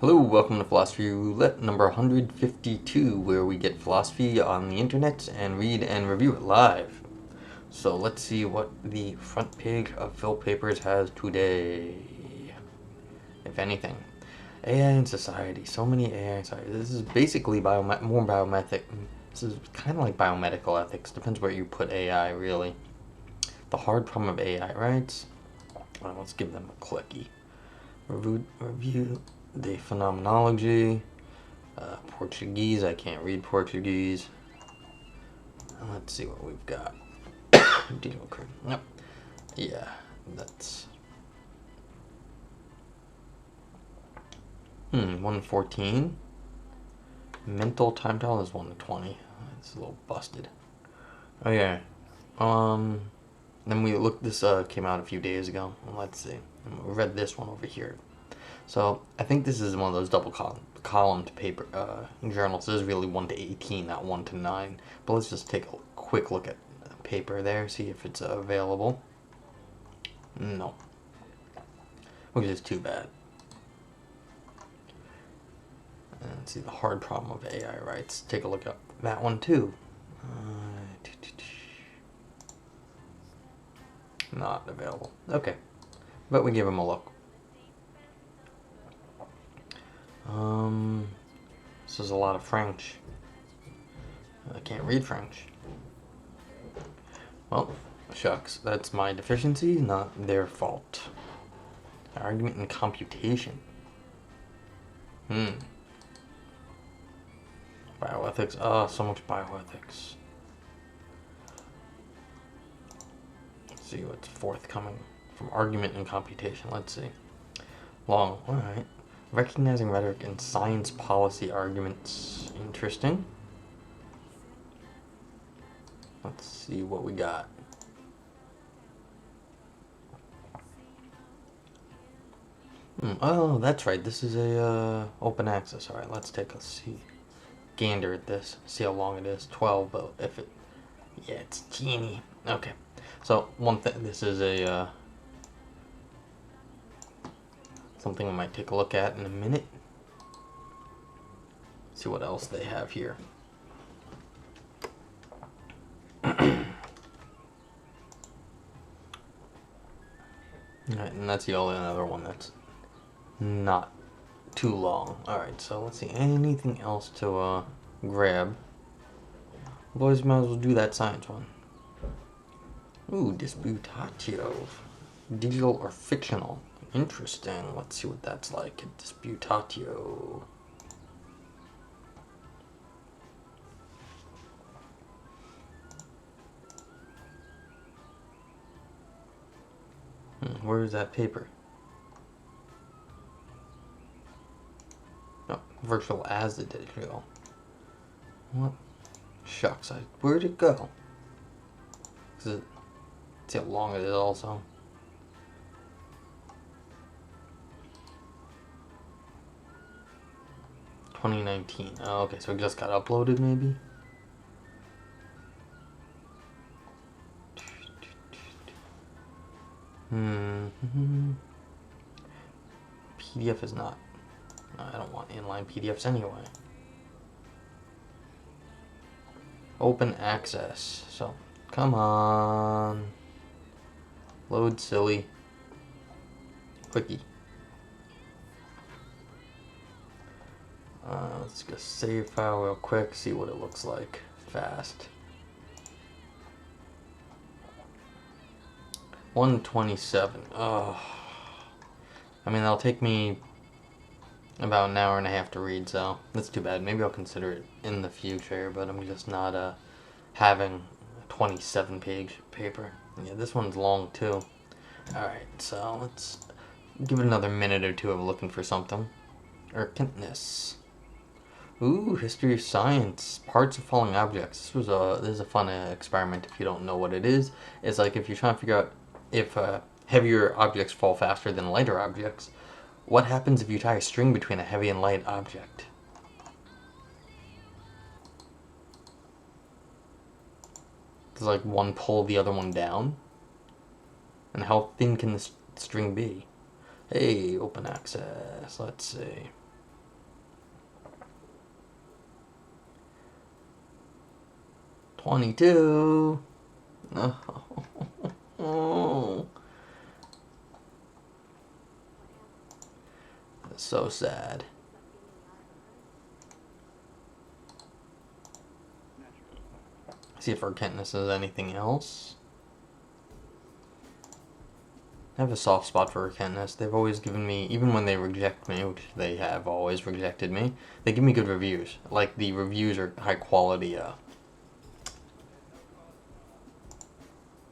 Hello, welcome to Philosophy Roulette number 152, where we get philosophy on the internet and read and review it live. So let's see what the front page of Phil Papers has today, if anything. AI in society, so many AI in society. This is basically more biometric. This is kind of like biomedical ethics. Depends where you put AI, really. The hard problem of AI, right? Well, let's give them a clicky. Review the phenomenology. Portuguese, I can't read Portuguese. Let's see what we've got. Nope. Yeah, that's 114. Mental time trial is 1 to 20. It's a little busted. Oh yeah. Then we looked. This came out a few days ago. Let's see. We read this one over here. So I think this is one of those double columned paper journals. This is really 1 to 18, not 1 to 9. But let's just take a quick look at the paper there, see if it's available. No. Which is too bad. And let's see the hard problem of AI rights. Take a look at that one too. Not available. Okay. But we give him a look. This is a lot of French. I can't read French. Well, shucks. That's my deficiency, not their fault. Argument and computation. Bioethics. Oh, so much bioethics. Let's see what's forthcoming from argument and computation. Let's see. Long. Alright. Recognizing rhetoric and science policy arguments. Interesting. Let's see what we got. Oh, that's right. This is a open access. All right, let's take a gander at this. See how long it is. 12, but if it, yeah, it's teeny. Okay. So one thing. This is a something we might take a look at in a minute. See what else they have here. Alright, and that's the only other one that's not too long. Alright, so let's see. Anything else to grab? Boys, might as well do that science one. Ooh, disputatio. Digital or fictional? Interesting. Let's see what that's like. Disputatio. Where is that paper? No, virtual as the digital. What? Shucks, where'd it go? See how long it is also. $2019. Oh, okay, so it just got uploaded maybe? PDF is not. I don't want inline PDFs anyway. Open access. So, come on. Load silly. Quickie. Let's just save file real quick, see what it looks like. Fast. 127. Oh. I mean, that'll take me about an hour and a half to read, so that's too bad. Maybe I'll consider it in the future, but I'm just not having a 27-page paper. Yeah, this one's long too. Alright, so let's give it another minute or two of looking for something. Urgentness. Ooh, history of science. Parts of falling objects. This is a fun experiment if you don't know what it is. It's like if you're trying to figure out if heavier objects fall faster than lighter objects, what happens if you tie a string between a heavy and light object? Does like one pull the other one down? And how thin can this string be? Hey, open access. Let's see. 22. Oh. That's so sad. See if Arcantus has anything else. I have a soft spot for Arcantus. They've always given me, even when they reject me, which they have always rejected me, they give me good reviews. Like, the reviews are high quality.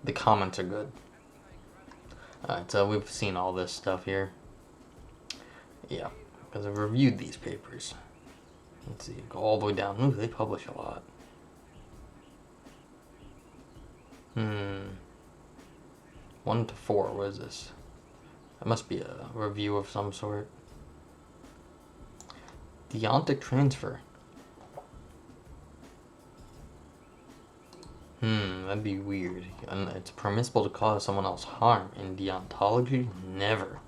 The comments are good. Alright, so we've seen all this stuff here. Yeah, because I've reviewed these papers. Let's see, go all the way down. Ooh, they publish a lot. 1 to 4, what is this? That must be a review of some sort. Deontic transfer. That'd be weird. And it's permissible to cause someone else harm in deontology? Never.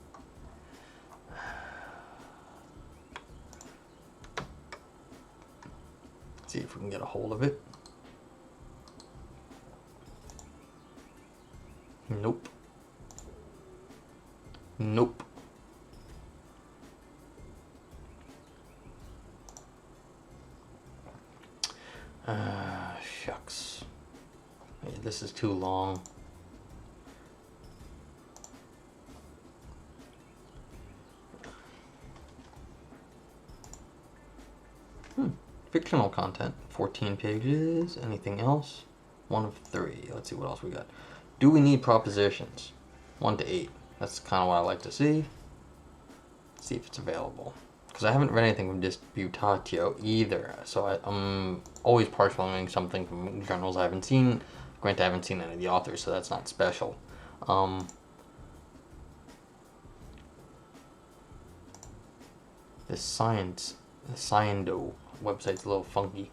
Let's see if we can get a hold of it. Nope. Nope. Shucks. Yeah, this is too long. Fictional content. 14 pages. Anything else? 1 of 3. Let's see what else we got. Do we need propositions? 1 to 8. That's kind of what I like to see. Let's see if it's available. Because I haven't read anything from Disputatio either. So I'm always partial to reading something from journals I haven't seen. Granted, I haven't seen any of the authors, so that's not special. This Sciendo website's a little funky.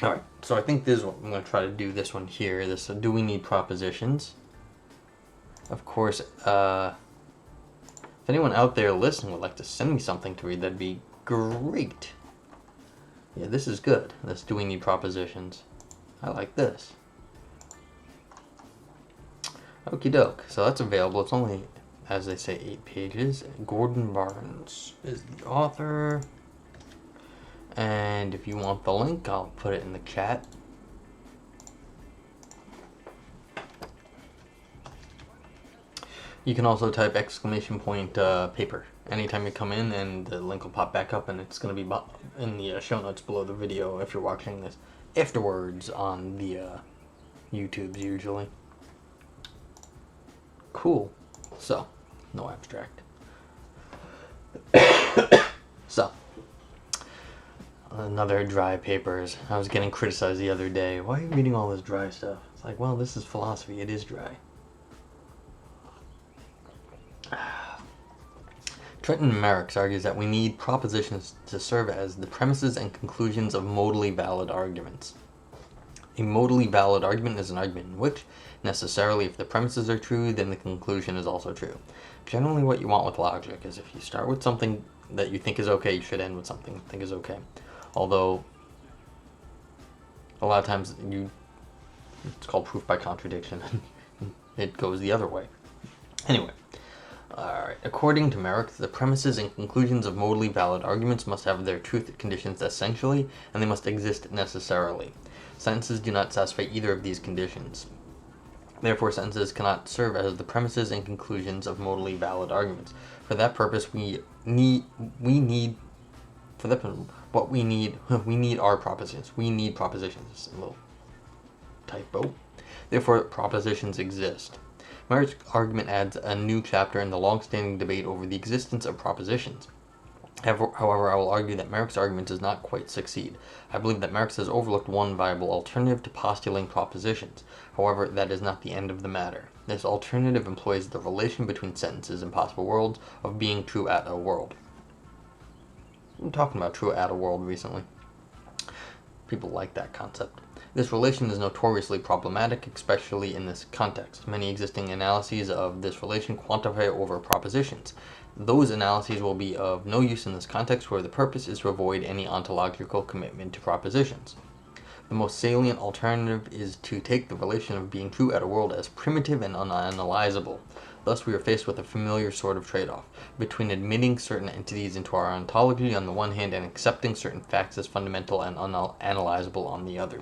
Alright, so I think this is what I'm going to try to do, this one here. This do we need propositions? Of course, if anyone out there listening would like to send me something to read, that'd be great. Yeah, this is good. This do we need propositions? I like this. Okie doke. So that's available. It's only, as they say, 8 pages. Gordon Barnes is the author. And if you want the link, I'll put it in the chat. You can also type !paper anytime you come in, and the link will pop back up, and it's going to be in the show notes below the video if you're watching this afterwards on the YouTubes usually. Cool. So, no abstract. So, another dry papers. I was getting criticized the other day. Why are you reading all this dry stuff? It's like, well, this is philosophy. It is dry. Trenton Merrickx argues that we need propositions to serve as the premises and conclusions of modally valid arguments. A modally valid argument is an argument in which, necessarily, if the premises are true, then the conclusion is also true. Generally, what you want with logic is if you start with something that you think is okay, you should end with something you think is okay. Although, a lot of times, it's called proof by contradiction, and it goes the other way. Anyway. Alright, according to Merrick, the premises and conclusions of modally valid arguments must have their truth conditions essentially, and they must exist necessarily. Sentences do not satisfy either of these conditions. Therefore, sentences cannot serve as the premises and conclusions of modally valid arguments. For that purpose, we need our propositions. We need propositions. A little typo. Therefore, propositions exist. Merrick's argument adds a new chapter in the long-standing debate over the existence of propositions. However, I will argue that Merrick's argument does not quite succeed. I believe that Merrick has overlooked one viable alternative to postulating propositions. However, that is not the end of the matter. This alternative employs the relation between sentences and possible worlds of being true at a world. I'm talking about true at a world recently. People like that concept. This relation is notoriously problematic, especially in this context. Many existing analyses of this relation quantify over propositions. Those analyses will be of no use in this context where the purpose is to avoid any ontological commitment to propositions. The most salient alternative is to take the relation of being true at a world as primitive and unanalyzable. Thus, we are faced with a familiar sort of trade-off between admitting certain entities into our ontology on the one hand and accepting certain facts as fundamental and unanalyzable on the other.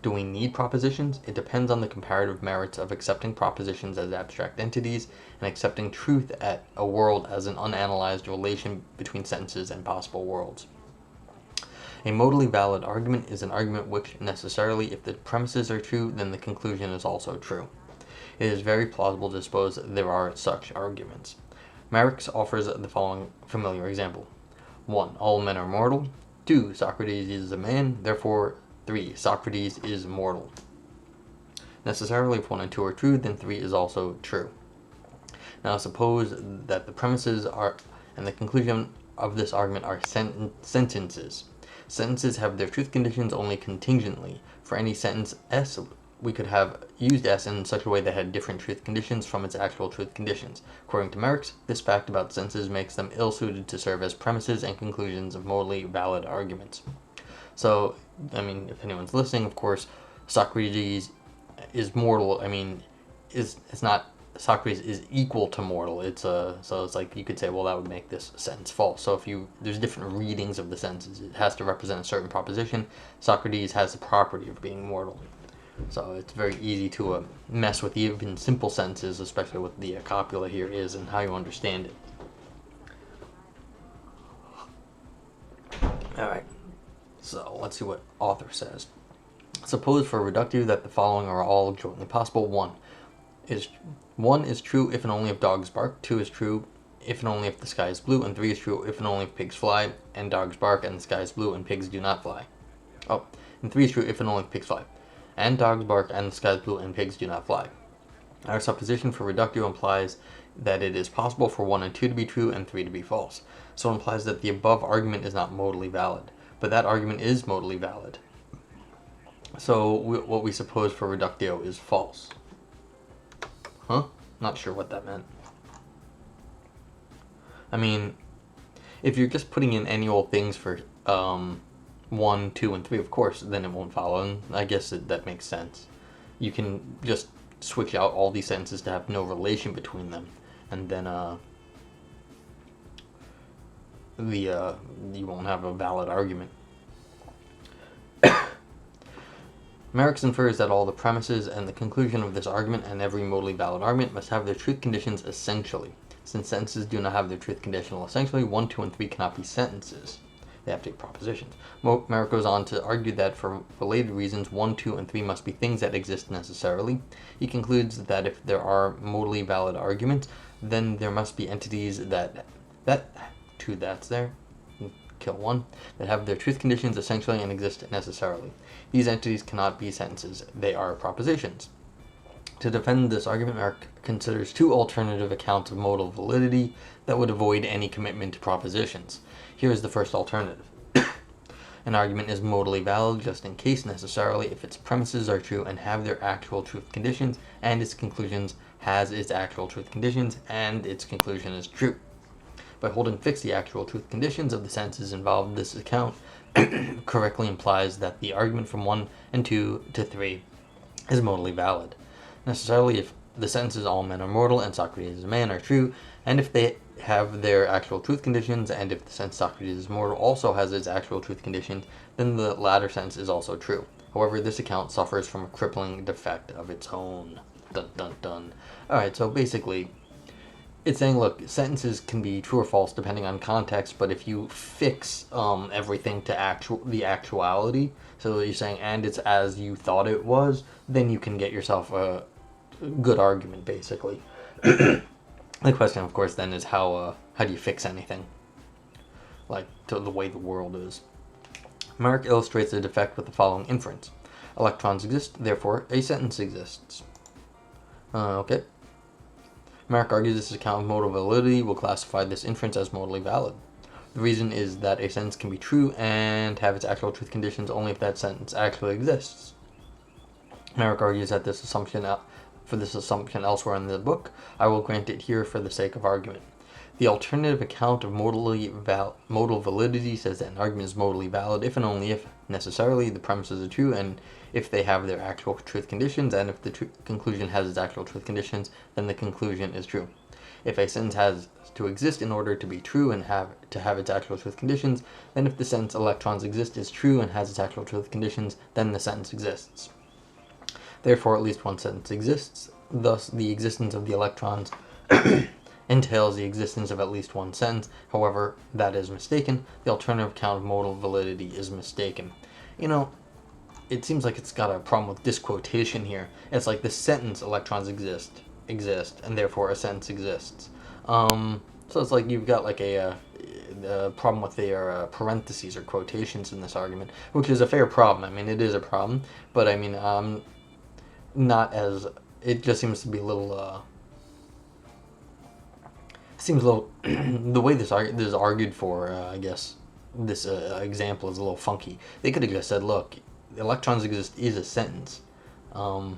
Do we need propositions? It depends on the comparative merits of accepting propositions as abstract entities and accepting truth at a world as an unanalyzed relation between sentences and possible worlds. A modally valid argument is an argument which necessarily, if the premises are true, then the conclusion is also true. It is very plausible to suppose there are such arguments. Marx offers the following familiar example. 1. All men are mortal. 2. Socrates is a man, therefore 3. Socrates is mortal. Necessarily, if 1 and 2 are true, then 3 is also true. Now suppose that the premises are and the conclusion of this argument are sentences. Sentences have their truth conditions only contingently. For any sentence S, we could have used S in such a way that had different truth conditions from its actual truth conditions. According to Marx, this fact about sentences makes them ill-suited to serve as premises and conclusions of modally valid arguments. So, if anyone's listening, of course, Socrates is mortal. It's not Socrates is equal to mortal. So it's like you could say, well, that would make this sentence false. So there's different readings of the sentences. It has to represent a certain proposition. Socrates has the property of being mortal. So it's very easy to mess with even simple sentences, especially what the copula here is and how you understand it. Alright, so let's see what author says. Suppose for reductive that the following are all jointly possible. 1 is true if and only if dogs bark. 2 is true if and only if the sky is blue. And 3 is true if and only if pigs fly, and dogs bark, and the sky is blue, and pigs do not fly. And 3 is true if and only if pigs fly, and dogs bark, and the sky is blue, and pigs do not fly. Our supposition for reductio implies that it is possible for 1 and 2 to be true and 3 to be false. So it implies that the above argument is not modally valid, but that argument is modally valid. So what we suppose for reductio is false. Not sure what that meant. If you're just putting in any old things for 1, 2, and 3, of course, then it won't follow, and I guess that makes sense. You can just switch out all these sentences to have no relation between them, and then you won't have a valid argument. Marx infers that all the premises and the conclusion of this argument and every modally valid argument must have their truth conditions essentially. Since sentences do not have their truth conditional essentially, 1, 2, and 3 cannot be sentences. They have to be propositions. Marx goes on to argue that for related reasons, 1, 2, and 3 must be things that exist necessarily. He concludes that if there are modally valid arguments, then there must be entities that have their truth conditions essentially and exist necessarily. These entities cannot be sentences. They are propositions. To defend this argument, Marx considers 2 alternative accounts of modal validity that would avoid any commitment to propositions. Here is the first alternative. An argument is modally valid just in case necessarily if its premises are true and have their actual truth conditions, and its conclusions has its actual truth conditions, and its conclusion is true. By holding fixed the actual truth conditions of the sentences involved, this account correctly implies that the argument from 1 and 2 to 3 is modally valid. Necessarily, if the sentences all men are mortal and Socrates is a man are true, and if they have their actual truth conditions, and if the sentence Socrates is mortal also has its actual truth conditions, then the latter sentence is also true. However, this account suffers from a crippling defect of its own. Dun dun dun. Alright, so basically, it's saying, look, sentences can be true or false depending on context, but if you fix everything to the actuality, so you're saying, and it's as you thought it was, then you can get yourself a good argument, basically. The question, of course, then is how do you fix anything? Like, to the way the world is. Marx illustrates the defect with the following inference. Electrons exist, therefore a sentence exists. Okay. Marx argues this account of modal validity will classify this inference as modally valid. The reason is that a sentence can be true and have its actual truth conditions only if that sentence actually exists. Marx argues that this assumption elsewhere in the book, I will grant it here for the sake of argument. The alternative account of modal validity says that an argument is modally valid if and only if, necessarily, the premises are true and if they have their actual truth conditions, and if the conclusion has its actual truth conditions, then the conclusion is true. If a sentence has to exist in order to be true and have its actual truth conditions, then if the sentence electrons exist is true and has its actual truth conditions, then the sentence exists. Therefore, at least one sentence exists. Thus, the existence of the electrons entails the existence of at least one sentence. However, that is mistaken. The alternative account of modal validity is mistaken. You know, it seems like it's got a problem with this quotation here. It's like the sentence electrons exist, and therefore a sentence exists. So it's like you've got like a problem with their parentheses or quotations in this argument, which is a fair problem. I mean, it is a problem, but I mean, not as, it just seems to be a little, the way this is argued for, I guess, this example is a little funky. They could have just said, look, electrons exist is a sentence. And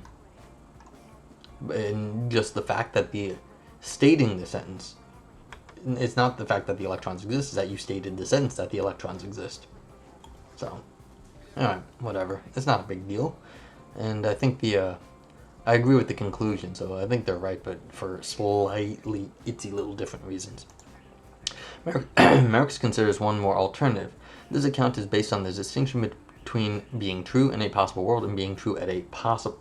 just the fact that stating the sentence, it's not the fact that the electrons exist, it's that you stated the sentence that the electrons exist. So, alright, whatever. It's not a big deal. And I think I agree with the conclusion, so I think they're right, but for slightly itsy little different reasons. Marx considers one more alternative. This account is based on the distinction between being true in a possible world and being true in a possible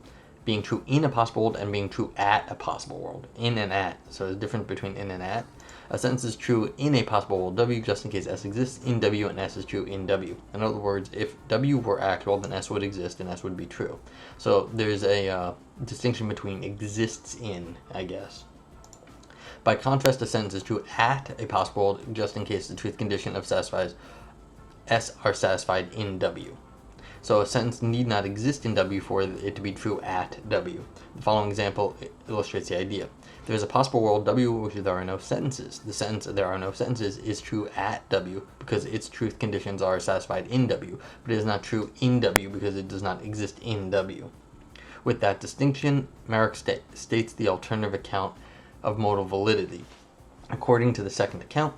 world and being true at a possible world. In and at. So there's a difference between in and at. A sentence is true in a possible world W just in case S exists in W and S is true in W. In other words, if W were actual, then S would exist and S would be true. So there's a distinction between exists in, I guess. By contrast, a sentence is true at a possible world just in case the truth condition of S are satisfied in W. So a sentence need not exist in W for it to be true at W. The following example illustrates the idea. There is a possible world W in which there are no sentences. The sentence there are no sentences is true at W because its truth conditions are satisfied in W, but it is not true in W because it does not exist in W. With that distinction, Marx states the alternative account of modal validity. According to the second account,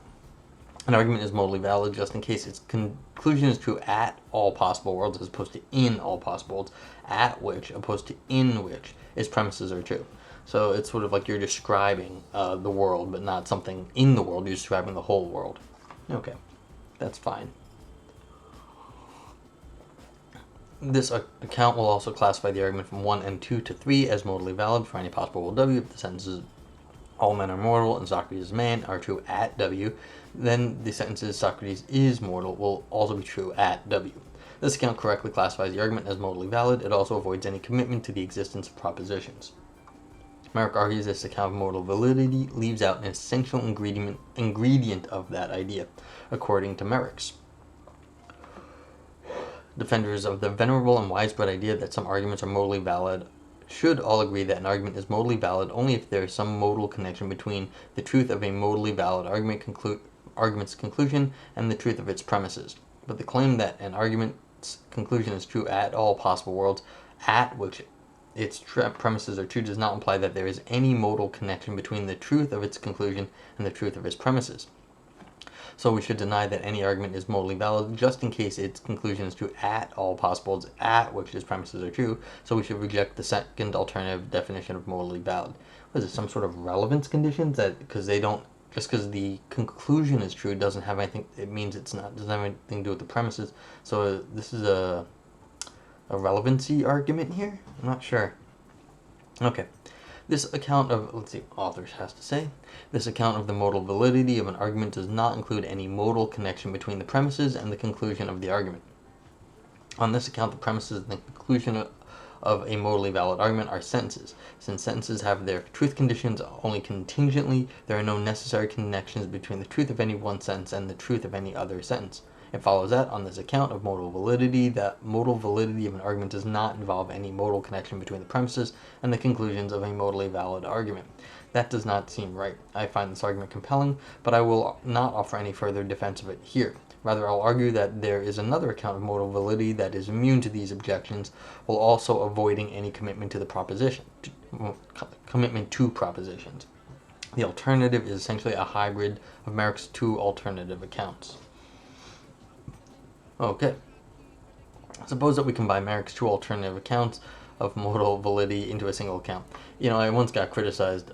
an argument is modally valid just in case its conclusion is true at all possible worlds as opposed to in all possible worlds, at which opposed to in which its premises are true. So it's sort of like you're describing the world, but not something in the world. You're describing the whole world. Okay, that's fine. This account will also classify the argument from 1 and 2 to 3 as modally valid for any possible world W. If the sentences all men are mortal and Socrates is man are true at W, then the sentences Socrates is mortal will also be true at W. This account correctly classifies the argument as modally valid. It also avoids any commitment to the existence of propositions. Marx argues this account of modal validity leaves out an essential ingredient of that idea, according to Marx. Defenders of the venerable and widespread idea that some arguments are modally valid should all agree that an argument is modally valid only if there is some modal connection between the truth of a modally valid argument's conclusion and the truth of its premises. But the claim that an argument's conclusion is true at all possible worlds, at which its premises are true, does not imply that there is any modal connection between the truth of its conclusion and the truth of its premises. So we should deny that any argument is modally valid just in case its conclusion is true at all possible worlds at which its premises are true. So we should reject the second alternative definition of modally valid. What is it, some sort of relevance conditions that because they don't, just because the conclusion is true doesn't have anything, it means it's not, doesn't have anything to do with the premises. So this is a relevancy argument here? I'm not sure. Okay. This account of, let's see, authors has to say, this account of the modal validity of an argument does not include any modal connection between the premises and the conclusion of the argument. On this account, the premises and the conclusion of a modally valid argument are sentences. Since sentences have their truth conditions only contingently, there are no necessary connections between the truth of any one sentence and the truth of any other sentence. It follows that, on this account of modal validity, that modal validity of an argument does not involve any modal connection between the premises and the conclusions of a modally valid argument. That does not seem right. I find this argument compelling, but I will not offer any further defense of it here. Rather, I'll argue that there is another account of modal validity that is immune to these objections, while also avoiding any commitment to propositions. The alternative is essentially a hybrid of Merrick's two alternative accounts. Okay. Suppose that we combine Merrick's two alternative accounts of modal validity into a single account. I once got criticized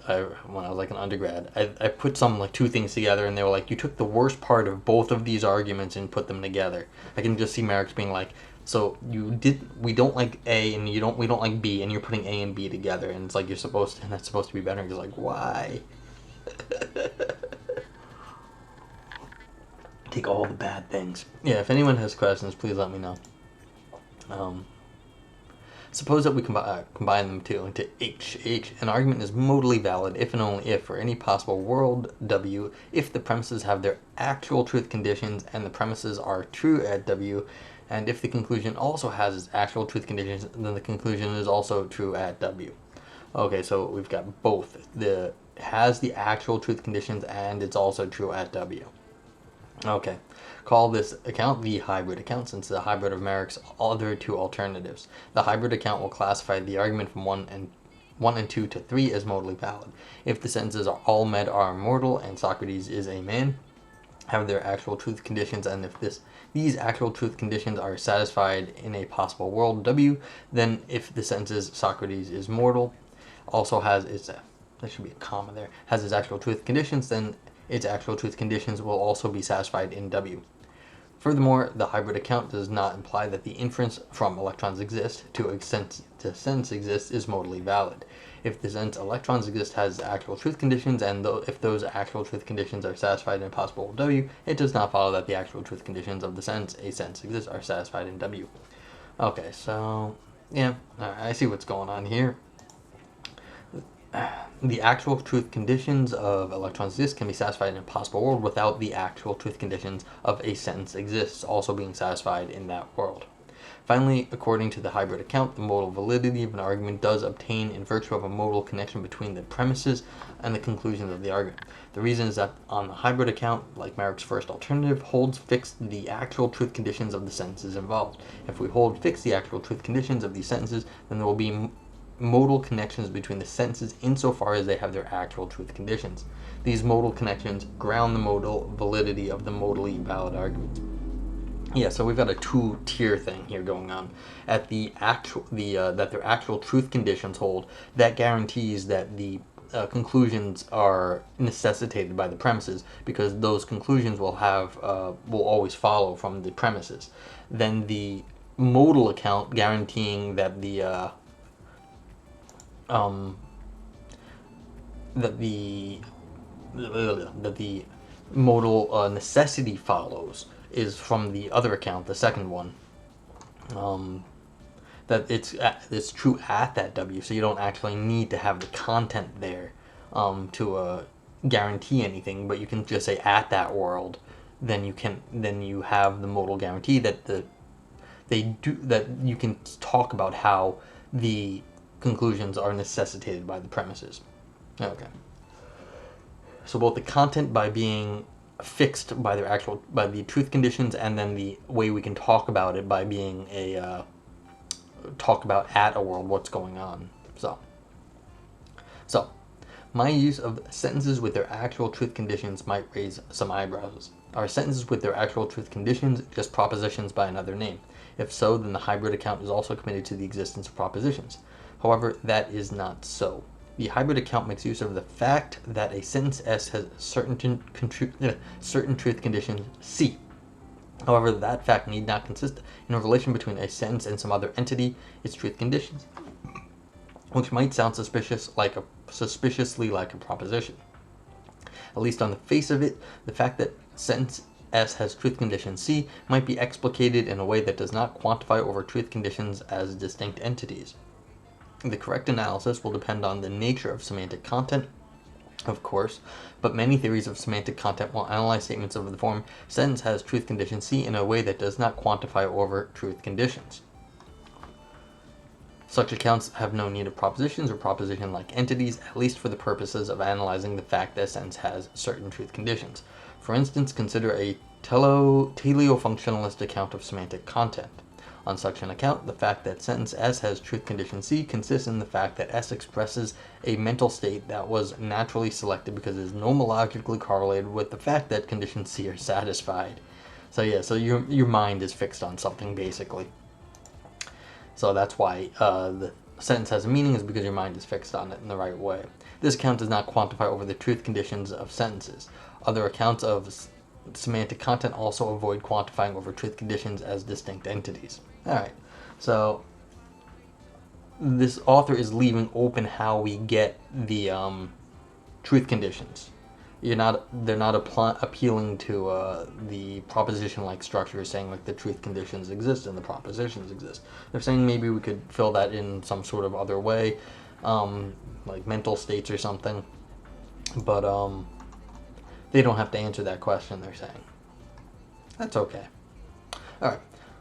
when I was like an undergrad. I put some two things together, and they were like, you took the worst part of both of these arguments and put them together. I can just see Merrick's being like, so we don't like A and we don't like B, and you're putting A and B together, and it's like that's supposed to be better. And you're like, why? Take all the bad things. Yeah, if anyone has questions, please let me know. Suppose that we combine them into H. An argument is modally valid if and only if, for any possible world W, if the premises have their actual truth conditions and the premises are true at W, and if the conclusion also has its actual truth conditions, then the conclusion is also true at W. Okay, so we've got both. Has the actual truth conditions and it's also true at W. Okay, call this account the hybrid account, since the hybrid of Merrick's other two alternatives. The hybrid account will classify the argument from 1 and 2 to 3 as modally valid. If the sentences are all men are immortal and Socrates is a man, have their actual truth conditions, and if these actual truth conditions are satisfied in a possible world W, then if the sentences Socrates is mortal also has its, there should be a comma there, has its actual truth conditions, then its actual truth conditions will also be satisfied in W. Furthermore, the hybrid account does not imply that the inference from electrons exist to sense exists is modally valid. If the sense electrons exist has actual truth conditions, and if those actual truth conditions are satisfied in possible W, it does not follow that the actual truth conditions of the sense a sense exists are satisfied in W. Okay, so yeah, I see what's going on here. The actual truth conditions of electrons exist can be satisfied in a possible world without the actual truth conditions of a sentence exists also being satisfied in that world. Finally, according to the hybrid account, the modal validity of an argument does obtain in virtue of a modal connection between the premises and the conclusions of the argument. The reason is that on the hybrid account, like Merrick's first alternative, holds fixed the actual truth conditions of the sentences involved. If we hold fixed the actual truth conditions of these sentences, then there will be modal connections between the sentences insofar as they have their actual truth conditions. These modal connections ground the modal validity of the modally valid argument. Yeah, so we've got a two-tier thing here going on. At that their actual truth conditions hold, that guarantees that the conclusions are necessitated by the premises, because those conclusions will always follow from the premises. Then the modal account guaranteeing that the modal necessity follows is from the other account, the second one. That it's true at that W, so you don't actually need to have the content there to guarantee anything, but you can just say at that world. Then you have the modal guarantee that that you can talk about how the conclusions are necessitated by the premises. Okay. So both the content by being fixed by the truth conditions, and then the way we can talk about it by being talk about at a world what's going on. So my use of sentences with their actual truth conditions might raise some eyebrows. Are sentences with their actual truth conditions just propositions by another name? If so, then the hybrid account is also committed to the existence of propositions. However, that is not so. The hybrid account makes use of the fact that a sentence S has certain truth conditions C. However, that fact need not consist in a relation between a sentence and some other entity, its truth conditions, which might sound suspiciously like a proposition. At least on the face of it, the fact that sentence S has truth condition C might be explicated in a way that does not quantify over truth conditions as distinct entities. The correct analysis will depend on the nature of semantic content, of course, but many theories of semantic content will analyze statements of the form sentence has truth condition C in a way that does not quantify over truth conditions. Such accounts have no need of propositions or proposition-like entities, at least for the purposes of analyzing the fact that a sentence has certain truth conditions. For instance, consider a teleofunctionalist account of semantic content. On such an account, the fact that sentence S has truth condition C consists in the fact that S expresses a mental state that was naturally selected because it is nomologically correlated with the fact that conditions C are satisfied. So yeah, so your mind is fixed on something, basically. So that's why the sentence has a meaning, is because your mind is fixed on it in the right way. This account does not quantify over the truth conditions of sentences. Other accounts of semantic content also avoid quantifying over truth conditions as distinct entities. Alright, so this author is leaving open how we get the truth conditions. They're not appealing to the proposition-like structure, saying like the truth conditions exist and the propositions exist. They're saying maybe we could fill that in some sort of other way, like mental states or something. But they don't have to answer that question, they're saying. That's okay. Alright.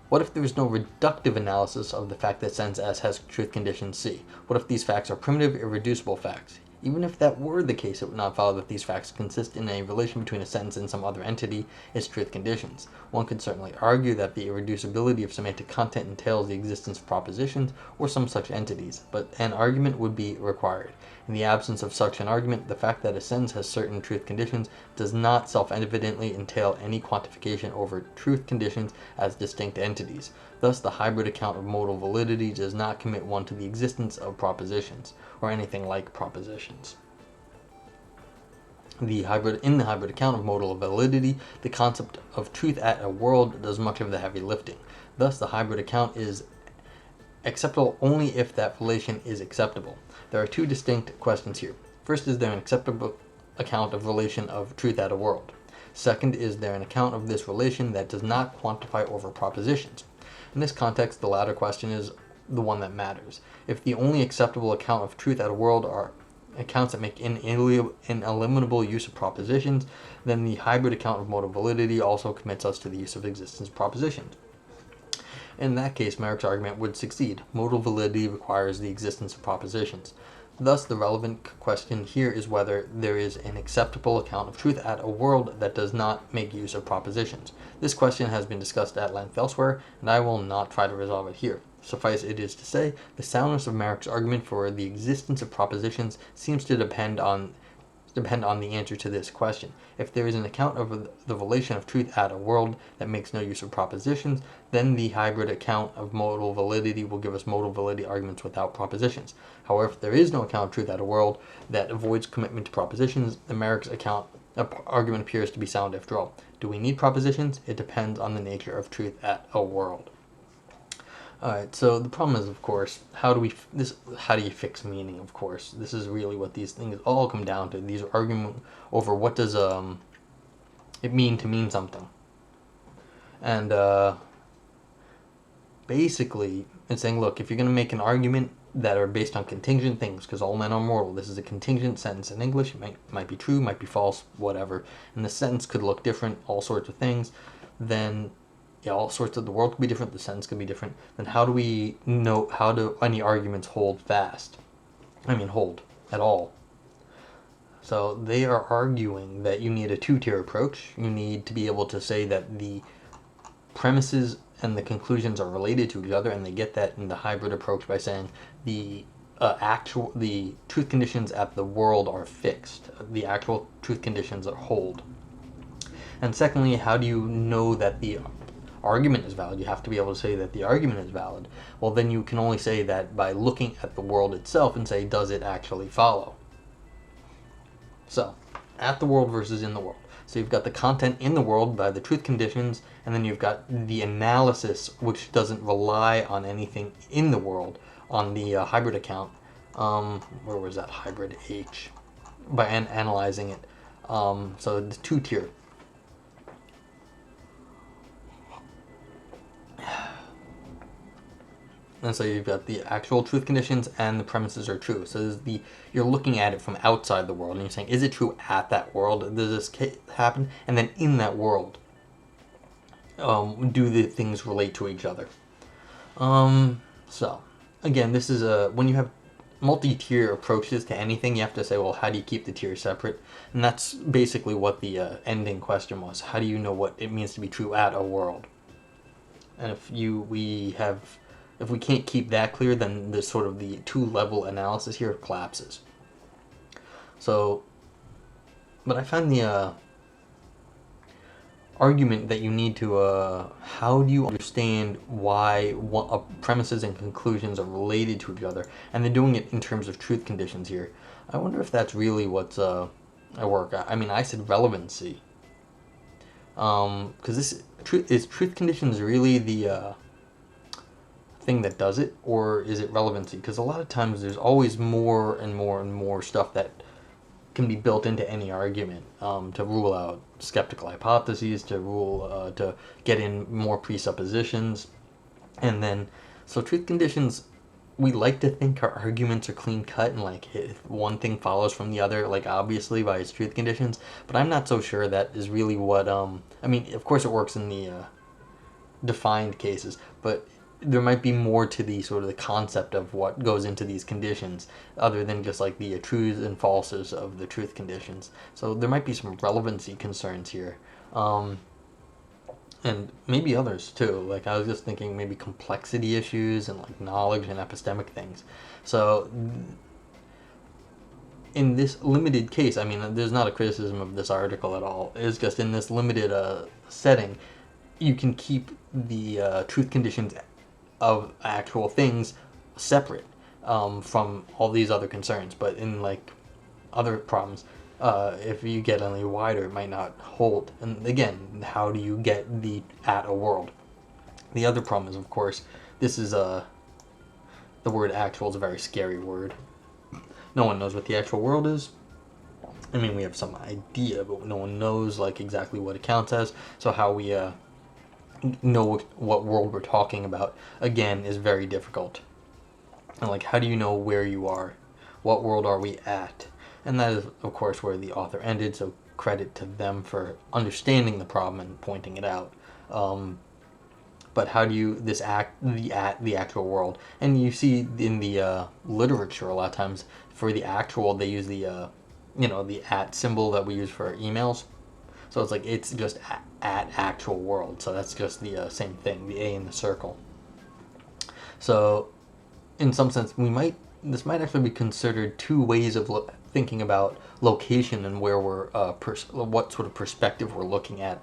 What if there is no reductive analysis of the fact that sentence S has truth condition C? What if these facts are primitive, irreducible facts? Even if that were the case, it would not follow that these facts consist in a relation between a sentence and some other entity, its truth conditions. One could certainly argue that the irreducibility of semantic content entails the existence of propositions or some such entities, but an argument would be required. In the absence of such an argument, the fact that a sentence has certain truth conditions does not self-evidently entail any quantification over truth conditions as distinct entities. Thus, the hybrid account of modal validity does not commit one to the existence of propositions, or anything like propositions. In the hybrid account of modal validity, the concept of truth at a world does much of the heavy lifting. Thus, the hybrid account is acceptable only if that relation is acceptable. There are two distinct questions here. First, is there an acceptable account of relation of truth at a world? Second, is there an account of this relation that does not quantify over propositions? In this context, the latter question is the one that matters. If the only acceptable account of truth at a world are accounts that make ineliminable use of propositions, then the hybrid account of modal validity also commits us to the use of existence of propositions. In that case, Merrick's argument would succeed. Modal validity requires the existence of propositions. Thus, the relevant question here is whether there is an acceptable account of truth at a world that does not make use of propositions. This question has been discussed at length elsewhere, and I will not try to resolve it here. Suffice it is to say, the soundness of Merrick's argument for the existence of propositions seems to depend on the answer to this question. If there is an account of the relation of truth at a world that makes no use of propositions, then the hybrid account of modal validity will give us modal validity arguments without propositions. However, if there is no account of truth at a world that avoids commitment to propositions, the Merrick's argument appears to be sound after all. Do we need propositions? It depends on the nature of truth at a world. Alright, so the problem is, of course, how do you fix meaning, of course? This is really what these things all come down to. These are arguments over what does it mean to mean something. And basically, it's saying, look, if you're going to make an argument that are based on contingent things, because all men are mortal, this is a contingent sentence in English. It might be true, might be false, whatever. And the sentence could look different, all sorts of things. Then all sorts of the world could be different, the sentence could be different. Then how do we know, how do any arguments hold fast? Hold at all. So they are arguing that you need a two-tier approach. You need to be able to say that the premises and the conclusions are related to each other, and they get that in the hybrid approach by saying the truth conditions at the world are fixed. The actual truth conditions are hold. And secondly, how do you know that the argument is valid? You have to be able to say that the argument is valid. Well, then you can only say that by looking at the world itself and say, does it actually follow? So, at the world versus in the world. So you've got the content in the world by the truth conditions, and then you've got the analysis, which doesn't rely on anything in the world, on the hybrid account. Where was that hybrid H? By analyzing it. So the two-tier. And so you've got the actual truth conditions and the premises are true. So you're looking at it from outside the world and you're saying, is it true at that world? Does this happen? And then in that world, do the things relate to each other? So again, this is when you have multi-tier approaches to anything, you have to say, well, how do you keep the tiers separate? And that's basically what the ending question was. How do you know what it means to be true at a world? And if we can't keep that clear, then the sort of the two-level analysis here collapses. So, but I find the argument that you need to how do you understand why premises and conclusions are related to each other, and they're doing it in terms of truth conditions here. I wonder if that's really what's at work. I mean, I said relevancy, because this truth conditions really the thing that does it, or is it relevancy? Because a lot of times there's always more and more and more stuff that can be built into any argument, to rule out skeptical hypotheses, to get in more presuppositions, and then so truth conditions. We like to think our arguments are clean cut and like one thing follows from the other, like obviously by its truth conditions. But I'm not so sure that is really what. I mean, of course, it works in the defined cases, but there might be more to the sort of the concept of what goes into these conditions other than just like the truths and falses of the truth conditions. So there might be some relevancy concerns here, and maybe others too. Like I was just thinking maybe complexity issues and like knowledge and epistemic things. So in this limited case, I mean, there's not a criticism of this article at all. It's just in this limited setting, you can keep the truth conditions of actual things separate from all these other concerns. But in like other problems, if you get any wider, it might not hold. And again, how do you get the at a world? The other problem is, of course, this is the word actual is a very scary word. No one knows what the actual world is. I mean, we have some idea, but no one knows like exactly what it counts as. So how we know what world we're talking about, again, is very difficult. And like, how do you know where you are? What world are we at? And that is, of course, where the author ended, so credit to them for understanding the problem and pointing it out. But how do you the actual world? And you see in the literature a lot of times for the actual they use the the at symbol that we use for emails. So it's like it's just at actual world. So that's just the same thing, the A in the circle. So in some sense, this might actually be considered two ways of thinking about location and where we're what sort of perspective we're looking at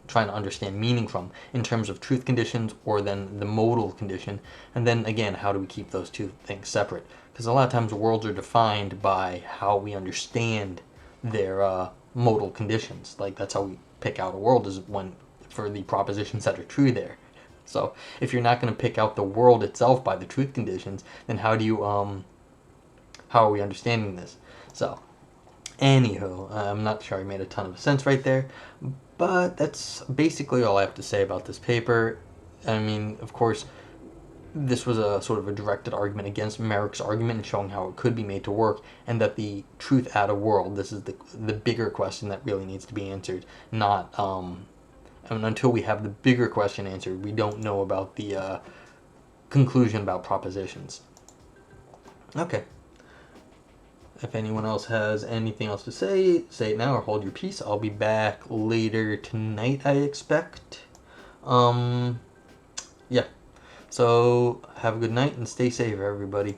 trying to understand meaning from, in terms of truth conditions or then the modal condition. And then again, how do we keep those two things separate? Because a lot of times worlds are defined by how we understand their modal conditions. Like that's how we pick out a world, is when for the propositions that are true there. So if you're not going to pick out the world itself by the truth conditions, then how do you how are we understanding this? So anywho, I'm not sure I made a ton of sense right there, but that's basically all I have to say about this paper. I mean, of course, this was a sort of a directed argument against Merrick's argument and showing how it could be made to work, and that the truth at a world, this is the bigger question that really needs to be answered, not and until we have the bigger question answered, we don't know about the conclusion about propositions. Okay. If anyone else has anything else to say it now or hold your peace. I'll be back later tonight, I expect. Yeah. So have a good night and stay safe, everybody.